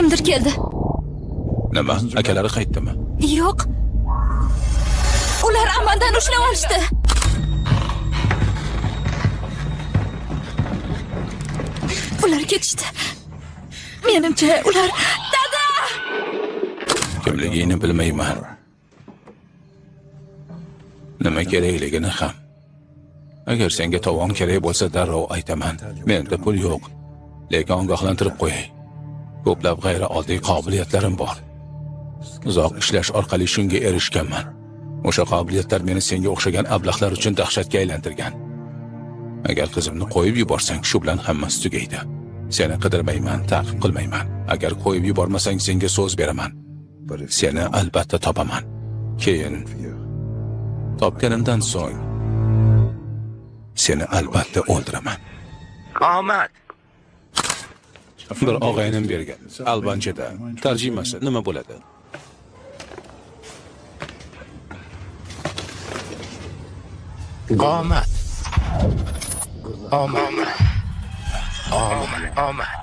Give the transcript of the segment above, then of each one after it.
Kimdir keldi. Nima? Akalari qaytdimi? Yo'q. Ular amandan ushlab olishdi. Ular ketishdi. Menimcha ular... Dada! Kimligini bilmayman. Nima kerakligini ham. Agar senga tovon kerak bo'lsa darrov aytaman. Menda pul yo'q. Lekin ogohlantirib qo'yay. Ko'plab g'ayrioddiy qobiliyatlarim bor. Uzoq ishlash orqali shunga erishganman. O'sha qobiliyatlar meni senga o'xshagan ablahlar uchun dahshatga aylantirgan. Agar qizimni qo'yib yuborsang, shu bilan hammasi tugaydi. Seni qidirmayman, ta'qib qilmayman. Agar qo'yib yubormasang, senga so'z beraman. Seni albatta topaman. Keyin topganimdan so'ng seni albatta o'ldiraman. Omad. Bir og'aynim bergan. Albanchada. Tarjimasi nima bo'ladi? Omad. Omad. Omad.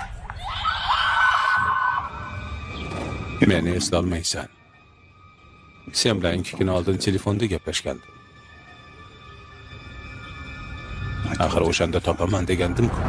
Meni eslolmaysan. Sen bilan 2 kun oldin telefonda gaplashgandim. Axir o'shanda topaman degandim-ku.